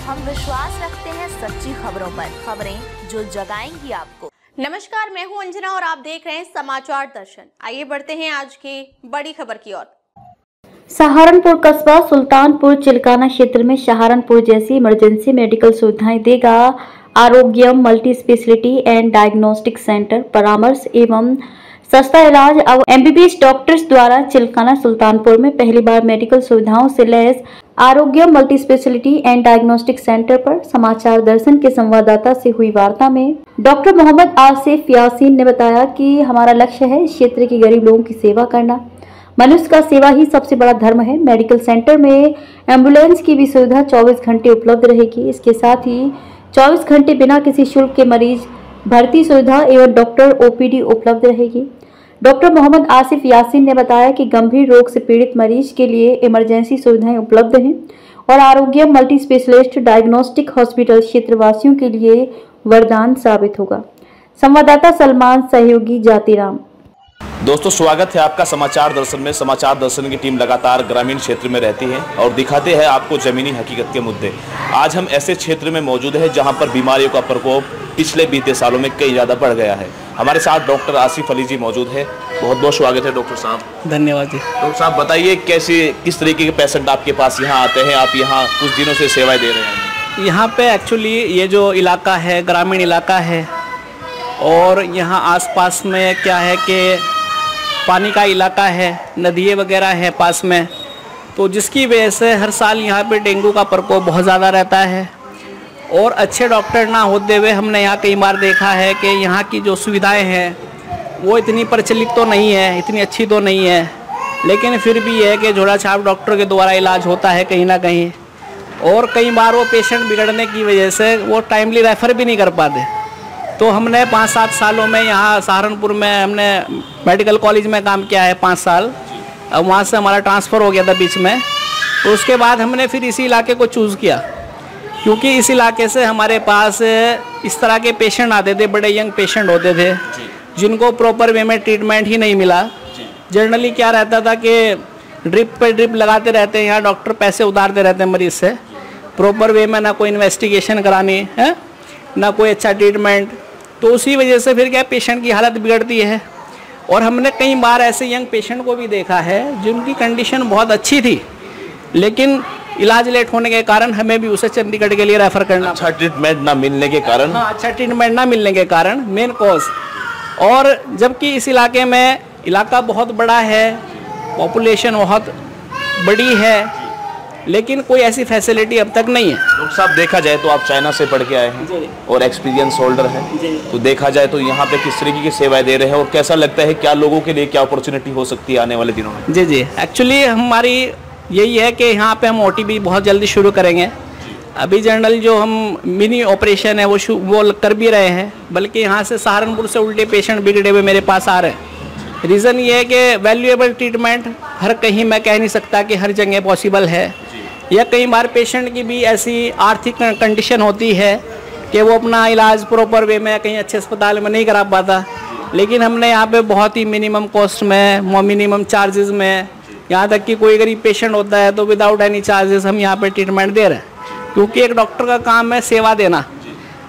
हम विश्वास रखते हैं सच्ची खबरों पर, खबरें जो जगाएंगी आपको। नमस्कार, मैं हूं अंजना और आप देख रहे हैं समाचार दर्शन। आइए बढ़ते हैं आज की बड़ी खबर की ओर। सहारनपुर कस्बा सुल्तानपुर चिलकाना क्षेत्र में सहारनपुर जैसी इमरजेंसी मेडिकल सुविधाएं देगा Arogyam multi speciality and diagnostic centre. परामर्श एवं सस्ता इलाज अब एमबीबीएस डॉक्टर्स द्वारा चिलकाना सुल्तानपुर में पहली बार मेडिकल सुविधाओं से लैस Arogyam multi speciality and diagnostic centre पर समाचार दर्शन के संवाददाता से हुई वार्ता में डॉक्टर मोहम्मद आसिफ यासीन ने बताया कि हमारा लक्ष्य है इस क्षेत्र के गरीब लोगों की सेवा करना। मनुष्य का सेवा ही सबसे बड़ा धर्म है। मेडिकल सेंटर में एम्बुलेंस की भी सुविधा 24 घंटे उपलब्ध रहेगी। इसके साथ ही 24 घंटे बिना किसी शुल्क के मरीज भर्ती सुविधा एवं डॉक्टर ओपीडी उपलब्ध रहेगी। डॉक्टर मोहम्मद आसिफ यासीन ने बताया कि गंभीर रोग से पीड़ित मरीज के लिए इमरजेंसी सुविधाएं उपलब्ध हैं और आरोग्य मल्टी स्पेशलिस्ट डायग्नोस्टिक हॉस्पिटल क्षेत्रवासियों के लिए वरदान साबित होगा। संवाददाता सलमान, सहयोगी जातिराम। दोस्तों, स्वागत है आपका समाचार दर्शन में। समाचार दर्शन की टीम लगातार ग्रामीण क्षेत्र में रहती है और दिखाते हैं आपको जमीनी हकीकत के मुद्दे। आज हम ऐसे क्षेत्र में मौजूद हैं जहां पर बीमारियों का प्रकोप पिछले बीते सालों में कई ज़्यादा बढ़ गया है। हमारे साथ डॉक्टर आसिफ अली जी मौजूद है। बहुत बहुत स्वागत है डॉक्टर साहब। धन्यवाद जी। डॉक्टर साहब, बताइए किस तरीके के पेशेंट आपके पास यहाँ आते हैं? आप यहाँ कुछ दिनों से सेवाएँ दे रहे हैं। यहाँ पे एक्चुअली ये जो इलाका है ग्रामीण इलाका है और यहाँ आसपास में क्या है कि पानी का इलाका है, नदियाँ वगैरह है पास में, तो जिसकी वजह से हर साल यहाँ पे डेंगू का प्रकोप बहुत ज़्यादा रहता है और अच्छे डॉक्टर ना होते हुए हमने यहाँ कई बार देखा है कि यहाँ की जो सुविधाएं हैं वो इतनी प्रचलित तो नहीं है, इतनी अच्छी तो नहीं है, लेकिन फिर भी है कि झोला छाप डॉक्टर के द्वारा इलाज होता है कहीं ना कहीं। और कई बार वो पेशेंट बिगड़ने की वजह से वो टाइमली रेफ़र भी नहीं कर पाते। तो हमने 5-7 सालों में यहाँ सहारनपुर में हमने मेडिकल कॉलेज में काम किया है 5 साल। अब वहाँ से हमारा ट्रांसफ़र हो गया था बीच में, तो उसके बाद हमने फिर इसी इलाके को चूज़ किया क्योंकि इस इलाके से हमारे पास इस तरह के पेशेंट आते थे, बड़े यंग पेशेंट होते थे जिनको प्रॉपर वे में ट्रीटमेंट ही नहीं मिला। जनरली क्या रहता था कि ड्रिप पे ड्रिप लगाते रहते हैं, यहाँ डॉक्टर पैसे उतारते रहते हैं मरीज़ से, प्रॉपर वे में ना कोई इन्वेस्टिगेशन करानी है ना कोई अच्छा ट्रीटमेंट। तो उसी वजह से फिर क्या पेशेंट की हालत बिगड़ती है। और हमने कई बार ऐसे यंग पेशेंट को भी देखा है जिनकी कंडीशन बहुत अच्छी थी लेकिन इलाज लेट होने के कारण हमें भी उसे चंडीगढ़ के लिए रेफ़र करना, अच्छा ट्रीटमेंट ना मिलने के कारण। हाँ, अच्छा ट्रीटमेंट ना मिलने के कारण मेन कॉज। और जबकि इस इलाके में इलाका बहुत बड़ा है, पॉपुलेशन बहुत बड़ी है, लेकिन कोई ऐसी फैसिलिटी अब तक नहीं है। डॉक्टर साहब, देखा जाए तो आप चाइना से पढ़ के आए हैं और एक्सपीरियंस होल्डर हैं, तो देखा जाए तो यहाँ पे किस तरीके की सेवाएं दे रहे हैं और कैसा लगता है, क्या लोगों के लिए क्या अपॉर्चुनिटी हो सकती है आने वाले दिनों में? जी, एक्चुअली हमारी यही है कि यहाँ पे हम OT भी बहुत जल्दी शुरू करेंगे। अभी जनरल जो हम मिनी ऑपरेशन है वो कर भी रहे हैं, बल्कि यहाँ से सहारनपुर से उल्टे पेशेंट बिगड़े हुए मेरे पास आ रहे हैं। रीज़न ये है कि वैल्यूएबल ट्रीटमेंट हर कहीं मैं कह नहीं सकता कि हर जगह पॉसिबल है, या कई बार पेशेंट की भी ऐसी आर्थिक कंडीशन होती है कि वो अपना इलाज प्रॉपर वे में कहीं अच्छे अस्पताल में नहीं करा पाता। लेकिन हमने यहाँ पे बहुत ही मिनिमम कॉस्ट में, मिनिमम चार्जेस में, यहाँ तक कि कोई गरीब पेशेंट होता है तो विदाउट एनी चार्जेस हम यहाँ पे ट्रीटमेंट दे रहे हैं। क्योंकि एक डॉक्टर का काम है सेवा देना,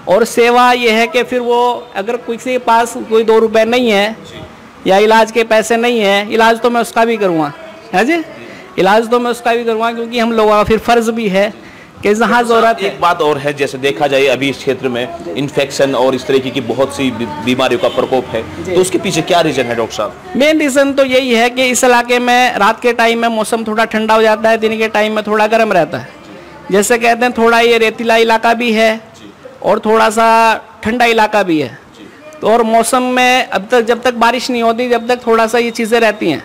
और सेवा ये है कि फिर वो अगर किसी के पास कोई 2 रुपये नहीं है या इलाज के पैसे नहीं है, इलाज तो मैं उसका भी करूँगा, है जी, इलाज तो मैं उसका भी करूँगा, क्योंकि हम लोगों का फिर फ़र्ज़ भी है कि जहाँ ज़रूरत है। एक बात और है, जैसे देखा जाए अभी इस क्षेत्र में इन्फेक्शन और इस तरीके की बहुत सी बीमारियों का प्रकोप है, तो उसके पीछे क्या रीज़न है डॉक्टर साहब? मेन रीज़न तो यही है कि इस इलाके में रात के टाइम में मौसम थोड़ा ठंडा हो जाता है, दिन के टाइम में थोड़ा गर्म रहता है। जैसे कहते हैं थोड़ा ये रेतीला इलाका भी है और थोड़ा सा ठंडा इलाका भी है। तो और मौसम में अब तक जब तक बारिश नहीं होती जब तक थोड़ा सा ये चीज़ें रहती हैं,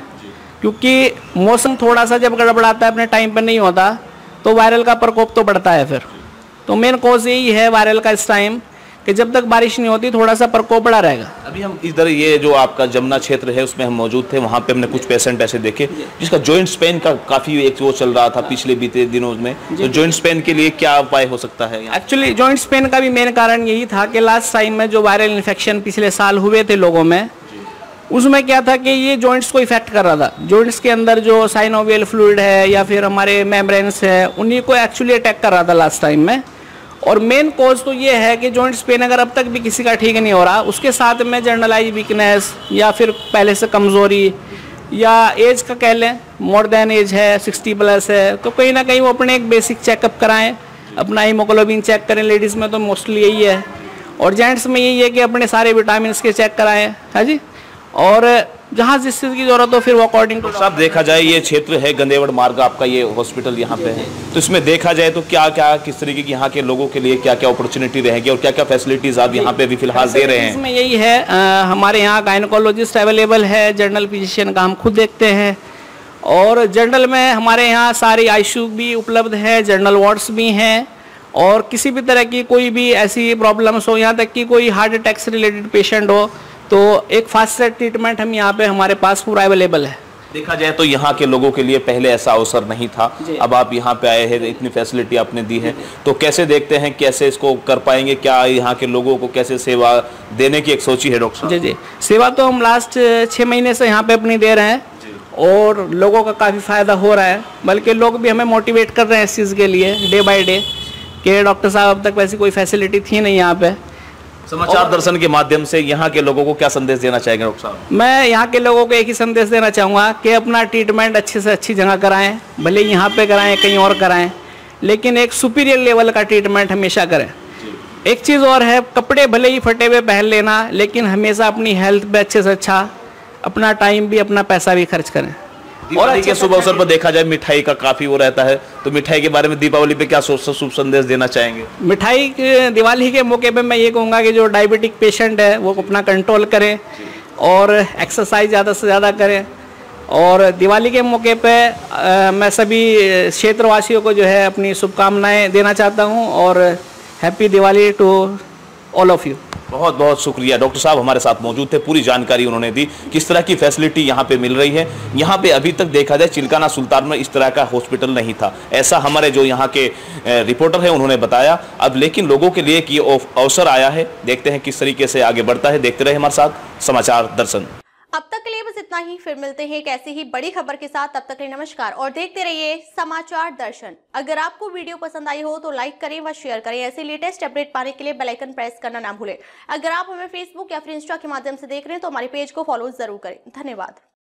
क्योंकि मौसम थोड़ा सा जब गड़बड़ाता है, अपने टाइम पर नहीं होता, तो वायरल का प्रकोप तो बढ़ता है फिर। तो मेन कॉज यही है वायरल का इस टाइम कि जब तक बारिश नहीं होती थोड़ा सा प्रकोप बढ़ा रहेगा। अभी हम इधर ये जो आपका जमुना क्षेत्र है उसमें हम मौजूद थे, वहाँ पे हमने कुछ पेशेंट ऐसे देखे जिसका जॉइंट स्पेन का काफ़ी एक वो चल रहा था पिछले बीते दिनों में। तो जॉइंट स्पेन के लिए क्या उपाय हो सकता है? एक्चुअली जॉइंट स्पेन का भी मेन कारण यही था कि लास्ट टाइम में जो वायरल इन्फेक्शन पिछले साल हुए थे लोगों में, उसमें क्या था कि ये जॉइंट्स को इफेक्ट कर रहा था। जॉइंट्स के अंदर जो साइनोवियल फ्लूइड है या फिर हमारे मेम्ब्रेन्स है, उन्हीं को एक्चुअली अटैक कर रहा था लास्ट टाइम में। और मेन कॉज तो ये है कि जॉइंट्स पेन अगर अब तक भी किसी का ठीक नहीं हो रहा, उसके साथ में जनरलाइज वीकनेस या फिर पहले से कमज़ोरी या एज का कह लें, मोर देन एज है, 60 प्लस है, तो कहीं ना कहीं वो अपने एक बेसिक चेकअप कराएं, अपना हीमोग्लोबिन चेक करें। लेडीज़ में तो मोस्टली यही है, और जेंट्स में यही है कि अपने सारे विटामिन के चेक कराएं, है जी। और जहाँ जिस चीज़ की जरूरत हो फिर वो अकॉर्डिंग टू साहब देखा जाए ये क्षेत्र है गंदेवड़ मार्ग, आपका ये हॉस्पिटल यहाँ पे है, तो इसमें देखा जाए तो क्या क्या किस तरीके की यहाँ के लोगों के लिए क्या क्या अपॉर्चुनिटी रहेगी और क्या क्या फैसिलिटीज आप यहाँ पे भी फिलहाल दे रहे हैं? इसमें यही है, हमारे यहाँ गायनोकोलॉजिस्ट अवेलेबल है, जनरल फिजिशियन का हम खुद देखते हैं, और जनरल में हमारे यहाँ सारी आईसीयू भी उपलब्ध है, जनरल वार्ड्स भी हैं, और किसी भी तरह की कोई भी ऐसी प्रॉब्लम्स हो, यहाँ तक कि कोई हार्ट अटैक से रिलेटेड पेशेंट हो तो एक फास्ट ट्रैक ट्रीटमेंट हम यहाँ पे हमारे पास पूरा अवेलेबल है। देखा जाए तो यहाँ के लोगों के लिए पहले ऐसा अवसर नहीं था, अब आप यहाँ पे आए हैं, इतनी फैसिलिटी आपने दी है, तो कैसे देखते हैं कैसे इसको कर पाएंगे, क्या यहाँ के लोगों को कैसे सेवा देने की एक सोची है डॉक्टर साहब? जी जी, सेवा तो हम लास्ट 6 महीने से यहाँ पे अपनी दे रहे हैं और लोगों का काफ़ी फ़ायदा हो रहा है, बल्कि लोग भी हमें मोटिवेट कर रहे हैं इस चीज़ के लिए डे बाय डे कि डॉक्टर साहब अब तक वैसी कोई फैसिलिटी थी नहीं यहाँ पे। समाचार दर्शन के माध्यम से यहाँ के लोगों को क्या संदेश देना चाहेंगे डॉक्टर साहब? मैं यहाँ के लोगों को एक ही संदेश देना चाहूँगा कि अपना ट्रीटमेंट अच्छे से अच्छी जगह कराएं, भले यहाँ पे कराएं कहीं और कराएं, लेकिन एक सुपीरियर लेवल का ट्रीटमेंट हमेशा करें। एक चीज़ और है, कपड़े भले ही फटे हुए पहन लेना, लेकिन हमेशा अपनी हेल्थ पे अच्छे से अच्छा, अपना टाइम भी अपना पैसा भी खर्च करें। दिवाली के शुभ अवसर पर देखा जाए मिठाई का काफी वो रहता है, तो मिठाई के बारे में दीपावली पे क्या शुभ संदेश देना चाहेंगे? मिठाई दिवाली के मौके पे मैं ये कहूँगा कि जो डायबिटिक पेशेंट है वो अपना कंट्रोल करें और एक्सरसाइज ज़्यादा से ज़्यादा करें। और दिवाली के मौके पे मैं सभी क्षेत्रवासियों को जो है अपनी शुभकामनाएं देना चाहता हूँ और happy Diwali to all of you. बहुत बहुत शुक्रिया डॉक्टर साहब हमारे साथ मौजूद थे, पूरी जानकारी उन्होंने दी किस तरह की फैसिलिटी यहाँ पे मिल रही है। यहाँ पे अभी तक देखा जाए चिल्काना सुल्तान में इस तरह का हॉस्पिटल नहीं था, ऐसा हमारे जो यहाँ के रिपोर्टर हैं उन्होंने बताया। अब लेकिन लोगों के लिए कि अवसर आया है, देखते हैं किस तरीके से आगे बढ़ता है। देखते रहे हमारे साथ समाचार दर्शन। अब तक के लिए बस इतना ही, फिर मिलते हैं एक ऐसी ही बड़ी खबर के साथ। तब तक के लिए नमस्कार और देखते रहिए समाचार दर्शन। अगर आपको वीडियो पसंद आई हो तो लाइक करें व शेयर करें। ऐसे लेटेस्ट अपडेट पाने के लिए बेल आइकन प्रेस करना ना भूलें। अगर आप हमें फेसबुक या फिर इंस्टा के माध्यम से देख रहे हैं तो हमारे पेज को फॉलो जरूर करें। धन्यवाद।